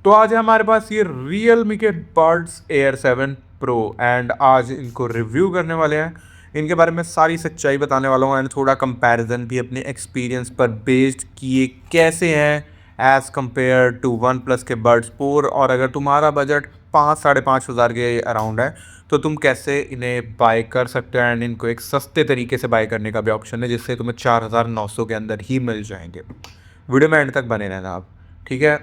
तो आज है हमारे पास ये Realme के Buds Air 7 Pro एंड आज इनको रिव्यू करने वाले हैं। इनके बारे में सारी सच्चाई बताने वाला हूँ एंड थोड़ा कंपैरिजन भी अपने एक्सपीरियंस पर बेस्ड कि ये कैसे हैं as compare to OnePlus के Buds Pro। और अगर तुम्हारा बजट 5-5.5 हज़ार के अराउंड है तो तुम कैसे इन्हें बाय कर सकते हो एंड इनको एक सस्ते तरीके से बाय करने का भी ऑप्शन है जिससे तुम्हें 4,900 के अंदर ही मिल जाएंगे। वीडियो में एंड तक बने रहना आप, ठीक है।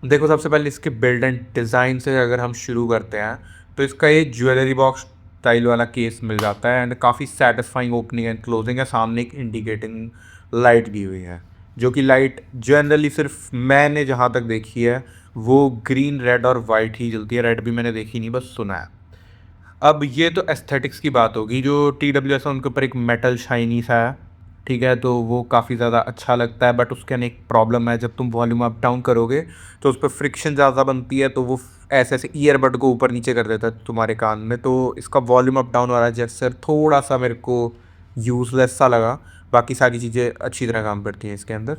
देखो, सबसे पहले इसके बिल्ड एंड डिज़ाइन से अगर हम शुरू करते हैं तो इसका ये ज्वेलरी बॉक्स स्टाइल वाला केस मिल जाता है एंड काफ़ी सेटिस्फाइंग ओपनिंग एंड क्लोजिंग है। सामने एक इंडिकेटिंग लाइट दी हुई है जो कि लाइट जनरली सिर्फ मैंने जहाँ तक देखी है वो ग्रीन रेड और वाइट ही जलती है। रेड भी मैंने देखी नहीं, बस सुना है। अब ये तो एस्थेटिक्स की बात होगी। जो TWS है उनके ऊपर एक मेटल शाइनी सा है, ठीक है, तो वो काफ़ी ज़्यादा अच्छा लगता है। बट उसके एक प्रॉब्लम है, जब तुम वॉल्यूम अप डाउन करोगे तो उस पर फ्रिक्शन ज़्यादा बनती है, तो वो ऐसे ऐसे ईयरबड को ऊपर नीचे कर देता है तुम्हारे कान में। तो इसका वॉल्यूम अप डाउन वाला जेस्चर थोड़ा सा मेरे को यूज़लेस सा लगा। बाकी सारी चीज़ें अच्छी तरह काम करती हैं इसके अंदर।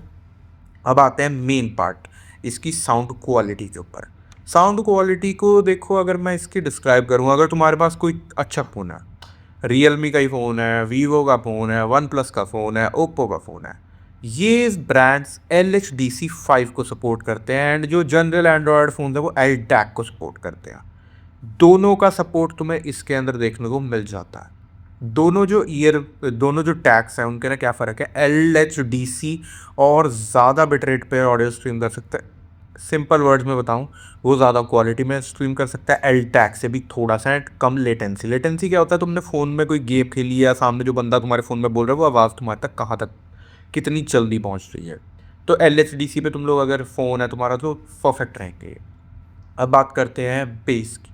अब आते हैं मेन पार्ट, इसकी साउंड क्वालिटी के ऊपर। साउंड क्वालिटी को देखो, अगर मैं इसकी डिस्क्राइब करूँ, अगर तुम्हारे पास कोई अच्छा फ़ोन है, Realme का ही फ़ोन है, Vivo का फ़ोन है, वन प्लस का फ़ोन है, Oppo का फ़ोन है, ये ब्रांड्स LHDC5 को सपोर्ट करते हैं एंड जो जनरल एंड्रॉयड फ़ोन है वो LDAC को सपोर्ट करते हैं। दोनों का सपोर्ट तुम्हें इसके अंदर देखने को मिल जाता है। दोनों जो टैग्स हैं उनके ना क्या फ़र्क है। LHDC और ज़्यादा बिटरेट पे ऑडियो स्ट्रीम कर सकता है। सिंपल वर्ड्स में बताऊं, वो ज़्यादा क्वालिटी में स्ट्रीम कर सकता है। LDAC से भी थोड़ा सा कम लेटेंसी। लेटेंसी क्या होता है, तुमने फ़ोन में कोई गेम खेली या सामने जो बंदा तुम्हारे फ़ोन में बोल रहा है वो आवाज़ तुम्हारे तक कहाँ तक कितनी जल्दी पहुँच रही है। तो LHDC पे तुम लोग अगर फ़ोन है तुम्हारा तो परफेक्ट रहेंगे। अब बात करते हैं बेस की।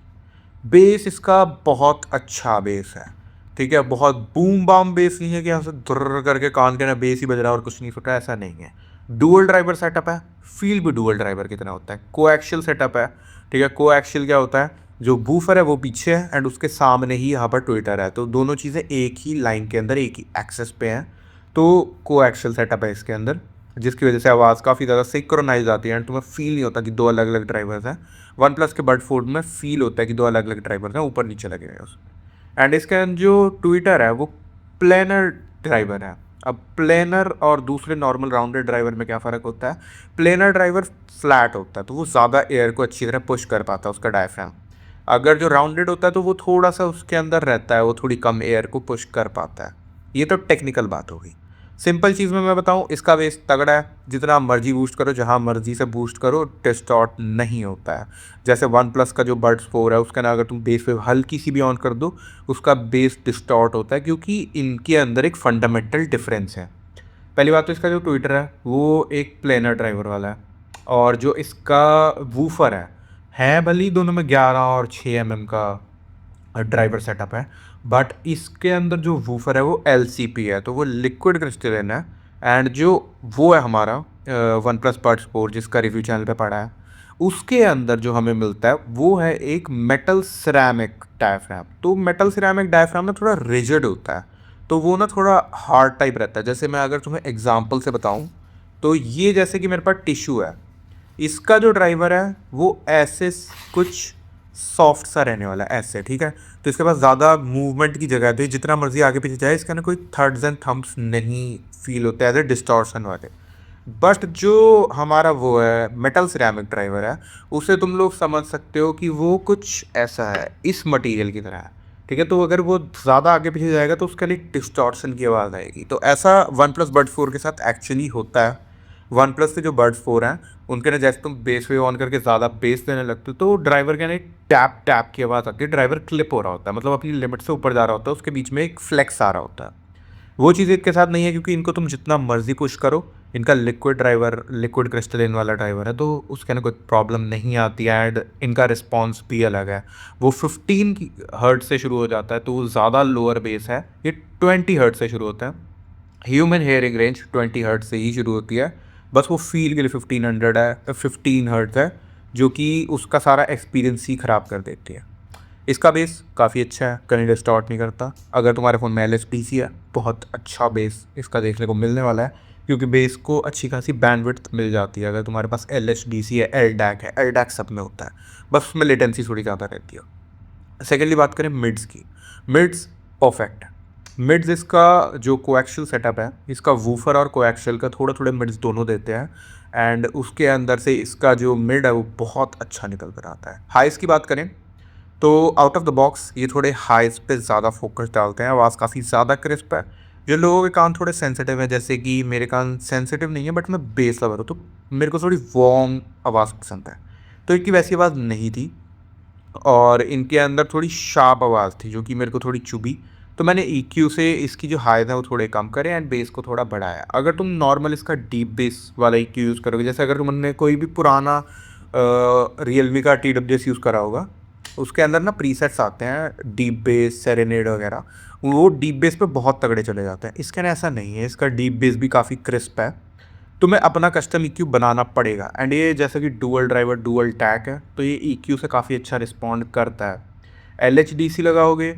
बेस इसका बहुत अच्छा बेस है, ठीक है। बहुत बूम बाम बेस नहीं है कि यहाँ से दुर्र करके कान के ना बेस ही बज रहा है और कुछ नहीं सुन रहा है, ऐसा नहीं है। डुअल ड्राइवर सेटअप है, फील भी डुअल ड्राइवर की तरह होता है। कोएक्शियल सेटअप है, ठीक है। कोएक्शियल क्या होता है, जो बूफर है वो पीछे है एंड उसके सामने ही यहाँ पर ट्विटर है, तो दोनों चीज़ें एक ही लाइन के अंदर एक ही एक्सेस पे हैं। तो कोएक्शियल सेटअप है इसके अंदर, जिसकी वजह से आवाज़ काफ़ी ज़्यादा सिंक्रोनाइज आती है एंड तुम्हें फील नहीं होता कि दो अलग अलग ड्राइवर्स हैं। वन प्लस के बड फोर्ड में फील होता है कि दो अलग अलग ड्राइवर्स हैं, ऊपर नीचे लगे हुए उसमें। एंड इसका जो ट्विटर है वो प्लेनर ड्राइवर है। अब प्लेनर और दूसरे नॉर्मल राउंडेड ड्राइवर में क्या फ़र्क होता है। प्लेनर ड्राइवर फ्लैट होता है तो वो ज़्यादा एयर को अच्छी तरह पुश कर पाता है, उसका डायफ्राम। अगर जो राउंडेड होता है तो वो थोड़ा सा उसके अंदर रहता है, वो थोड़ी कम एयर को पुश कर पाता है। ये तो टेक्निकल बात हो गई। सिंपल चीज़ में मैं बताऊँ, इसका बेस तगड़ा है। जितना मर्जी बूस्ट करो, जहाँ मर्जी से बूस्ट करो, डिस्टॉर्ट नहीं होता है। जैसे वन प्लस का जो बड्स 4 है उसका ना अगर तुम बेस पे हल्की सी भी ऑन कर दो उसका बेस डिस्टॉर्ट होता है, क्योंकि इनके अंदर एक फंडामेंटल डिफरेंस है। पहली बात तो इसका जो ट्विटर है वो एक प्लेनर ड्राइवर वाला है और जो इसका वूफर है भले ही दोनों में 11 और 6 mm का ड्राइवर सेटअप है, बट इसके अंदर जो वूफर है वो LCP है, तो वो लिक्विड क्रिस्टलिन है। एंड जो वो है हमारा वन प्लस बड्स 4 जिसका रिव्यू चैनल पे पड़ा है, उसके अंदर जो हमें मिलता है वो है एक मेटल सिरेमिक डायफ्राम। तो मेटल सिरेमिक डायफ्राम ना थोड़ा रिजिड होता है, तो वो ना थोड़ा हार्ड टाइप रहता है। जैसे मैं अगर तुम्हें एग्जांपल से बताऊं तो ये जैसे कि मेरे पास टिश्यू है, इसका जो ड्राइवर है वो ऐसे कुछ सॉफ्ट सा रहने वाला है ऐसे, ठीक है। तो इसके पास ज़्यादा मूवमेंट की जगह है, तो जितना मर्जी आगे पीछे जाए इसका ना कोई थर्ड्स एंड थम्प्स नहीं फील होते एज ए डिस्टॉर्शन वाले। बट जो हमारा वो है मेटल सिरेमिक ड्राइवर है, उसे तुम लोग समझ सकते हो कि वो कुछ ऐसा है, इस मटेरियल की तरह है, ठीक है। तो अगर वो ज़्यादा आगे पीछे जाएगा तो उसके लिए डिस्टॉर्शन की आवाज़ आएगी। तो ऐसा वन प्लस बड 4 के साथ एक्चुअली होता है। वन प्लस के जो बड्स 4 हैं उनके ना जैसे तुम बेस वे ऑन करके ज़्यादा बेस देने लगते हो तो ड्राइवर के ना एक टैप टैप की आवाज़ आती है। ड्राइवर क्लिप हो रहा होता है, मतलब अपनी लिमिट से ऊपर जा रहा होता है, उसके बीच में एक फ्लेक्स आ रहा होता है। वो चीज़ इनके साथ नहीं है, क्योंकि इनको तुम जितना मर्जी पुश करो, इनका लिक्विड क्रिस्टलिन वाला ड्राइवर है, तो उसके ना कोई प्रॉब्लम नहीं आती है। एंड इनका रिस्पॉन्स भी अलग है। वो 15 हर्ट्ज से शुरू हो जाता है, तो वो ज़्यादा लोअर बेस है। ये 20 हर्ट्ज से शुरू होता है। ह्यूमन हेयरिंग रेंज 20 हर्ट्ज से ही शुरू होती है, बस वो फील के लिए 15 हर्ट्ज है, जो कि उसका सारा एक्सपीरियंस ही ख़राब कर देती है। इसका बेस काफ़ी अच्छा है, कहीं डिस्टॉर्ट नहीं करता। अगर तुम्हारे फ़ोन में LHDC है, बहुत अच्छा बेस इसका देखने को मिलने वाला है। क्योंकि बेस को अच्छी खासी बैंडविड्थ मिल जाती है अगर तुम्हारे पास एल एच डी सी है, एल डैक है। एल डैक सब में होता है, बस उसमें लेटेंसी थोड़ी ज़्यादा रहती है। सेकेंडली बात करें मिड्स की, मिड्स परफेक्ट है। मिड्स इसका जो कोएक्शियल सेटअप है, इसका वूफर और कोएक्शियल का थोड़े थोड़े मिड्स दोनों देते हैं, एंड उसके अंदर से इसका जो मिड है वो बहुत अच्छा निकल कर आता है। हाइस की बात करें तो आउट ऑफ द बॉक्स ये थोड़े हाइस पे ज़्यादा फोकस डालते हैं, आवाज़ काफ़ी ज़्यादा क्रिस्प है। जो लोगों के कान थोड़े सेंसिटिव हैं, जैसे कि मेरे कान सेंसिटिव नहीं है बट मैं बेस लवर हूँ, तो मेरे को थोड़ी वार्म आवाज़ पसंद है, तो इनकी वैसी आवाज़ नहीं थी। और इनके अंदर थोड़ी शार्प आवाज़ थी जो कि मेरे को थोड़ी चुभी, तो मैंने EQ से इसकी जो हाइज है वो थोड़े कम करे एंड बेस को थोड़ा बढ़ाया। अगर तुम नॉर्मल इसका डीप बेस वाला EQ यूज़ करोगे, जैसे अगर तुमने कोई भी पुराना रियलमी का TWS यूज़ करा होगा, उसके अंदर ना प्रीसेट्स आते हैं डीप बेस, सेरेनेड वगैरह, वो डीप बेस पे बहुत तगड़े चले जाते हैं। इसके अंदर ऐसा नहीं है, इसका डीप बेस भी काफ़ी क्रिस्प है। तुम्हें अपना कस्टम EQ बनाना पड़ेगा, एंड ये जैसे कि डुअल ड्राइवर डुअल टैक है, तो ये EQ से काफ़ी अच्छा रिस्पॉन्ड करता है। LHDC लगाओगे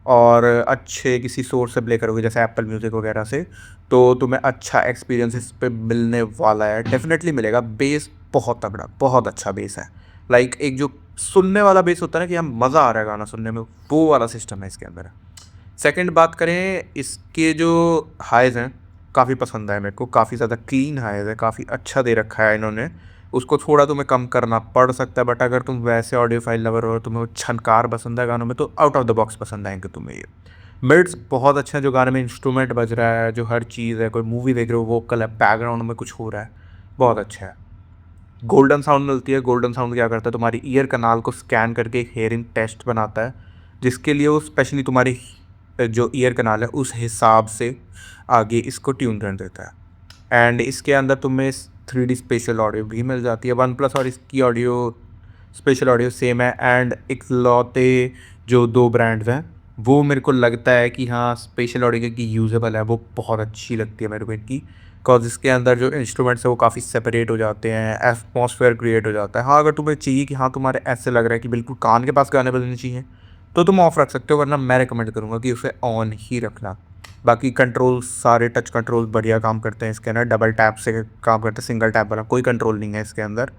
और अच्छे किसी सोर्स से प्ले करोगे जैसे एप्पल म्यूज़िक वगैरह से, तो तुम्हें अच्छा एक्सपीरियंस इस पे मिलने वाला है, डेफिनेटली मिलेगा। बेस बहुत तगड़ा, बहुत अच्छा बेस है। लाइक एक जो सुनने वाला बेस होता है ना कि हम मज़ा आ रहा है गाना सुनने में, वो वाला सिस्टम है इसके अंदर। सेकंड बात करें, इसके जो हाइज़ हैं काफ़ी पसंद आए मेरे को, काफ़ी ज़्यादा क्लीन हाइज़ है, काफ़ी अच्छा दे रखा है इन्होंने। उसको थोड़ा तुम्हें कम करना पड़ सकता है, बट अगर तुम वैसे ऑडियो फाइल लवर हो और तुम्हें वो छनकार पसंद है गानों में, तो आउट ऑफ द बॉक्स पसंद आएंगे तुम्हें ये। मिड्स बहुत अच्छा है, जो गाने में इंस्ट्रूमेंट बज रहा है, जो हर चीज़ है, कोई मूवी देख रहे हो, वोकल है, बैकग्राउंड में कुछ हो रहा है, बहुत अच्छा है। गोल्डन साउंड मिलती है। गोल्डन साउंड क्या करता है, तुम्हारी ईयर कनाल को स्कैन करके एक हेयरिंग टेस्ट बनाता है, जिसके लिए वो स्पेशली तुम्हारी जो ईयर कनाल है उस हिसाब से आगे इसको ट्यून कर देता है। एंड इसके अंदर तुम्हें 3D स्पेशल ऑडियो भी मिल जाती है। वन प्लस और इसकी ऑडियो स्पेशल ऑडियो सेम है, एंड इकलौते जो दो ब्रांड्स हैं वो मेरे को लगता है कि हाँ स्पेशल ऑडियो की यूजेबल है, वो बहुत अच्छी लगती है मेरे को इनकी। बिकॉज इसके अंदर जो इंस्ट्रूमेंट्स है वो काफ़ी सेपरेट हो जाते हैं, एटमॉस्फेयर क्रिएट हो जाता है। हाँ अगर तुम्हें चाहिए कि हाँ तुम्हारे ऐसे लग रहा है कि बिल्कुल कान के पास गाने बजने चाहिए, तो तुम ऑफ रख सकते हो, वरना मैं रिकमेंड करूँगा कि उसे ऑन ही रखना। बाकी कंट्रोल सारे टच कंट्रोल बढ़िया काम करते हैं इसके अंदर, डबल टैप से काम करते हैं, सिंगल टैप वाला कोई कंट्रोल नहीं है इसके अंदर।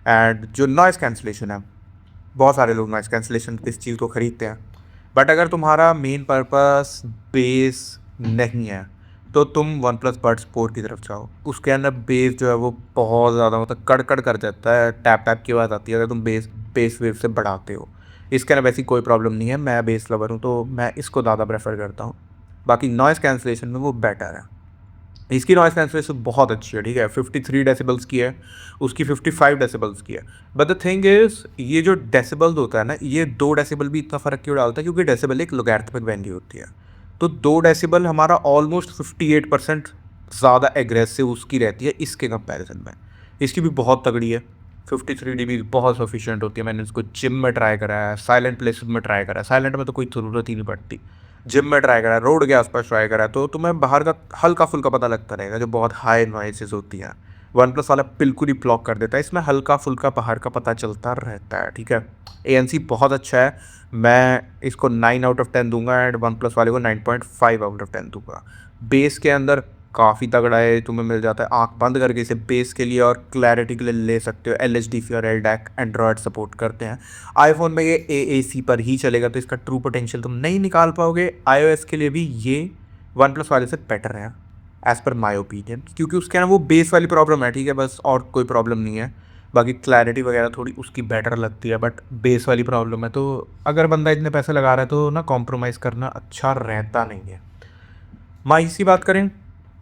एंड जो नॉइज़ कैंसिलेशन है, बहुत सारे लोग नॉइज़ कैंसिलेशन इस चीज़ को ख़रीदते हैं, बट अगर तुम्हारा मेन पर्पस बेस नहीं है तो तुम वन प्लस बड स्पोर्ट की तरफ जाओ। उसके अंदर बेस जो है वो बहुत ज़्यादा मतलब कड़कड़ कर जाता है, टैप टैप की आवाज़ आती है अगर तुम बेस वेव से बढ़ाते हो। इसके अंदर वैसी कोई प्रॉब्लम नहीं है, मैं बेस लवर हूँ तो मैं इसको ज़्यादा प्रेफर करता हूँ। बाकी नॉइज़ कैंसिलेशन में वो बेटर है, इसकी नॉइज़ कैंसिलेशन बहुत अच्छी है, ठीक है। 53 डेसिबल्स की है, उसकी 55 डेसिबल्स की है। बट द थिंग इज़, ये जो डेसिबल्स होता है ना, ये 2 डेसिबल भी इतना फ़र्क क्यों डालता है, क्योंकि डेसिबल एक लोगैरिथमिक वैल्यू होती है। तो 2 डेसिबल हमारा ऑलमोस्ट 58% ज़्यादा एग्रेसिव उसकी रहती है इसके कंपैरिजन में। इसकी भी बहुत तगड़ी है, 53 dB बहुत सफिशिएंट होती है। मैंने इसको जिम में ट्राई करा है, साइलेंट प्लेसेस में ट्राई करा है, साइलेंट में तो कोई ज़रूरत ही नहीं पड़ती। जिम में ट्राई करा है, रोड के आसपास ट्राई करा है, तो तुम्हें बाहर का हल्का फुल्का पता लगता रहेगा जो बहुत हाई नॉइसेस होती हैं। वन प्लस वाला बिल्कुल ही ब्लॉक कर देता है, इसमें हल्का फुल्का बाहर का पता चलता रहता है, ठीक है। ANC बहुत अच्छा है, मैं इसको 9/10 दूंगा, एंड वन प्लस वाले को 9.5/10 दूंगा। बेस के अंदर काफ़ी तगड़ा है, तुम्हें मिल जाता है, आंख बंद करके इसे बेस के लिए और क्लैरिटी के लिए ले सकते हो। LHDC और LDAC एंड्रॉयड सपोर्ट करते हैं। आईफोन में ये AAC पर ही चलेगा, तो इसका ट्रू पोटेंशियल तुम नहीं निकाल पाओगे। iOS के लिए भी ये वन प्लस वाले से बेटर है एज़ पर माई ओपिनियन, क्योंकि उसके ना वो बेस वाली प्रॉब्लम है, ठीक है, बस और कोई प्रॉब्लम नहीं है। बाकी क्लैरिटी वगैरह थोड़ी उसकी बेटर लगती है, बट बेस वाली प्रॉब्लम है, तो अगर बंदा इतने पैसे लगा रहा है तो ना कॉम्प्रोमाइज़ करना अच्छा रहता नहीं है। माइक की बात करें,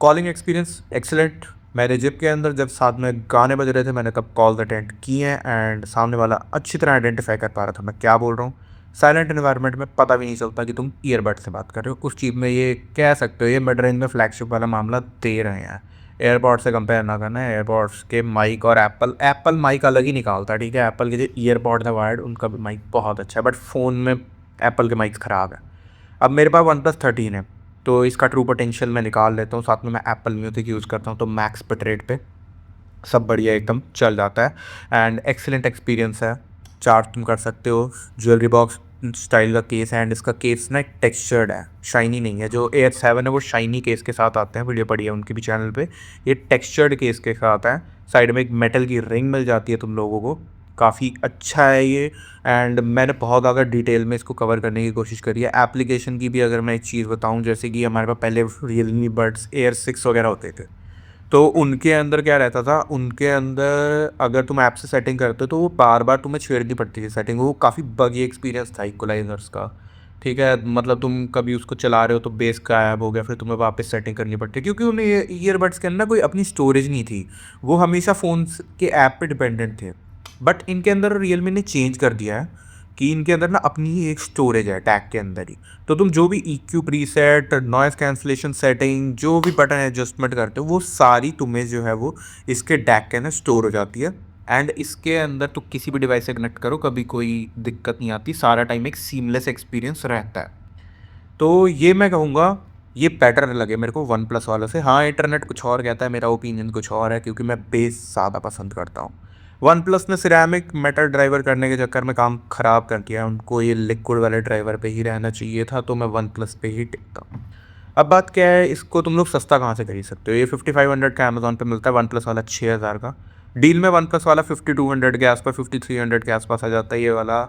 कॉलिंग एक्सपीरियंस एक्सेलेंट। मेरे जिप के अंदर जब साथ में गाने बज रहे थे मैंने तब कॉल्स अटेंड किए हैं, एंड सामने वाला अच्छी तरह आइडेंटिफाई कर पा रहा था मैं क्या बोल रहा हूँ। साइलेंट इन्वायरमेंट में पता भी नहीं चलता कि तुम ईयरबड से बात कर रहे हो। उस चीज़ में ये कह सकते हो ये मिड रेंज में फ्लैगशिप वाला मामला दे रहे हैं। एयरपॉड से कंपेयर ना करना है, एयरपॉड्स के माइक और एप्पल माइक अलग ही निकालता है, ठीक है। एप्पल के जो ईयरपॉड है वायर्ड, उनका भी माइक बहुत अच्छा है, बट फ़ोन में एप्पल के माइक्स ख़राब है। अब मेरे पास OnePlus 13 है, तो इसका ट्रू पोटेंशियल मैं निकाल लेता हूँ, साथ में मैं एप्पल म्यूज़िक यूज़ करता हूँ, तो मैक्स बिट रेट पे सब बढ़िया एकदम चल जाता है, एंड एक्सीलेंट एक्सपीरियंस है। चार्ज तुम कर सकते हो, ज्वेलरी बॉक्स स्टाइल का केस है एंड इसका केस ना एक टेक्सचर्ड है, शाइनी नहीं है। जो AS7 है वो शाइनी केस के साथ आते हैं, वीडियो पड़ी है उनके भी चैनल पे। ये टेक्सचर्ड केस के साथ है, साइड में एक मेटल की रिंग मिल जाती है तुम लोगों को। काफ़ी अच्छा है ये, एंड मैंने बहुत ज़्यादा डिटेल में इसको कवर करने की कोशिश करी है। एप्लीकेशन की भी अगर मैं एक चीज़ बताऊँ, जैसे कि हमारे पास पहले रियलमी बड्स एयर 6 वगैरह होते थे, तो उनके अंदर क्या रहता था, उनके अंदर अगर तुम ऐप से सेटिंग करते हो तो वो बार बार तुम्हें छेड़नी पड़ती थी सेटिंग। वो काफ़ी बगी एक्सपीरियंस था इक्वलाइजर्स का, ठीक है। मतलब तुम कभी उसको चला रहे हो तो बेस गायब हो गया, फिर तुम्हें वापस सेटिंग करनी पड़ती है, क्योंकि उन्हें ईयरबड्स के अंदर कोई अपनी स्टोरेज नहीं थी, वो हमेशा फ़ोन के ऐप पे डिपेंडेंट थे। बट इनके अंदर रियलमी ने चेंज कर दिया है कि इनके अंदर ना अपनी ही एक स्टोरेज है टैग के अंदर ही। तो तुम जो भी EQ preset, noise cancellation setting, जो भी बटन एडजस्टमेंट करते हो, वो सारी तुम्हें जो है वो इसके टैग के अंदर स्टोर हो जाती है। एंड इसके अंदर तो किसी भी डिवाइस से कनेक्ट करो, कभी कोई दिक्कत नहीं आती, सारा टाइम एक सीमलेस एक्सपीरियंस रहता है। तो ये मैं कहूँगा, ये बेटर लगे मेरे को वन प्लस वालों से। हाँ, इंटरनेट कुछ और कहता है, मेरा ओपिनियन कुछ और है, क्योंकि मैं बेस ज़्यादा पसंद करता हूँ। वन प्लस ने सिरेमिक मेटल ड्राइवर करने के चक्कर में काम ख़राब कर दिया, उनको ये लिक्विड वाले ड्राइवर पे ही रहना चाहिए था, तो मैं वन प्लस पे ही टिकता हूँ। अब बात क्या है, इसको तुम लोग सस्ता कहाँ से खरीद सकते हो? ये 5500 का अमेजोन पे मिलता है, वन प्लस वाला 6000 का। डील में वन प्लस वाला 5200 के आसपास, 5300 के आसपास आ जाता है, ये वाला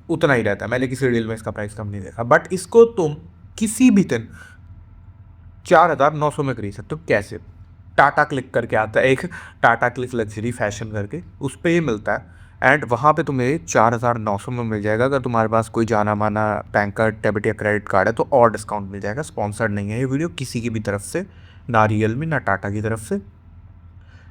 उतना ही रहता है। मैंने किसी डील में इसका प्राइस कम नहीं देखा। बट इसको तुम किसी भी दिन 4900 में खरीद सकते हो। कैसे? टाटा क्लिक करके आता है एक, टाटा क्लिक लग्जरी फैशन करके, उस पर ये मिलता है। एंड वहाँ पे तुम्हें 4900 में मिल जाएगा। अगर तुम्हारे पास कोई जाना माना बैंक का डेबिट या क्रेडिट कार्ड है तो और डिस्काउंट मिल जाएगा। स्पॉन्सर्ड नहीं है ये वीडियो किसी की भी तरफ से, ना रियलमी ना टाटा की तरफ से।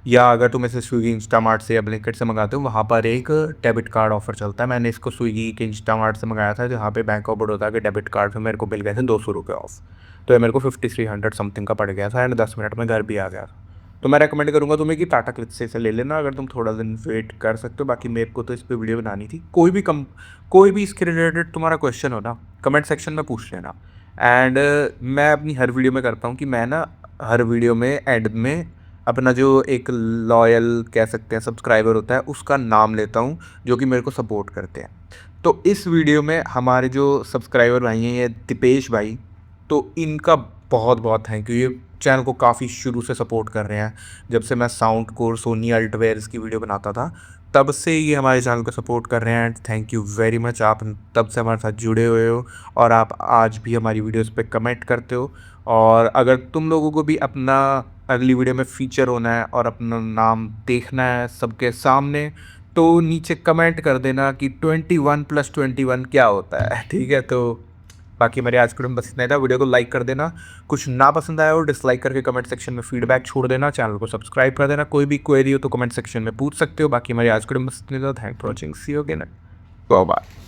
या अगर तुम इसे स्विगी, इंस्टामार्ट से या ब्लिंकिट से मंगाते हो, वहाँ पर एक डेबिट कार्ड ऑफर चलता है। मैंने इसको स्विगी के, इंस्टामार्ट से मंगाया था, जहाँ पे बैंक ऑफ बड़ौदा के डेबिट कार्ड पे मेरे को मिल गए थे 200 रुपये ऑफ। तो ये मेरे को 5300 समथिंग का पड़ गया था, एंड 10 मिनट में घर भी आ गया था। तो मैं रेकमेंड करूँगा तुम्हें कि टाटा क्लिक से इसे ले लेना, अगर तुम थोड़ा दिन वेट कर सकते हो। बाकी मेरे को तो इस पर वीडियो बनानी थी। कोई भी इसके रिलेटेड तुम्हारा क्वेश्चन हो ना, कमेंट सेक्शन में पूछ लेना। एंड मैं अपनी हर वीडियो में करता हूँ कि मैं ना हर वीडियो में एंड में अपना जो एक लॉयल कह सकते हैं सब्सक्राइबर होता है, उसका नाम लेता हूँ, जो कि मेरे को सपोर्ट करते हैं। तो इस वीडियो में हमारे जो सब्सक्राइबर भाई हैं, ये दीपेश भाई, तो इनका बहुत बहुत थैंक यू। ये चैनल को काफ़ी शुरू से सपोर्ट कर रहे हैं। जब से मैं साउंड कोर, सोनी अल्टवेयर्स की वीडियो बनाता था, तब से ये हमारे चैनल को सपोर्ट कर रहे हैं। And thank you very much, आप तब से हमारे साथ जुड़े हुए हो और आप आज भी हमारी वीडियोस पे कमेंट करते हो। और अगर तुम लोगों को भी अपना अगली वीडियो में फीचर होना है और अपना नाम देखना है सबके सामने, तो नीचे कमेंट कर देना कि 21+21 क्या होता है, ठीक है। तो बाकी मेरे आज के वीडियो में बस इतना ही था। वीडियो को लाइक कर देना, कुछ ना पसंद आया हो डिसलाइक करके कमेंट सेक्शन में फीडबैक छोड़ देना, चैनल को सब्सक्राइब कर देना। कोई भी क्वेरी हो तो कमेंट सेक्शन में पूछ सकते हो। बाकी मेरे आज के वीडियो में बस इतना ही था। Thank for watching, see you again, bye bye.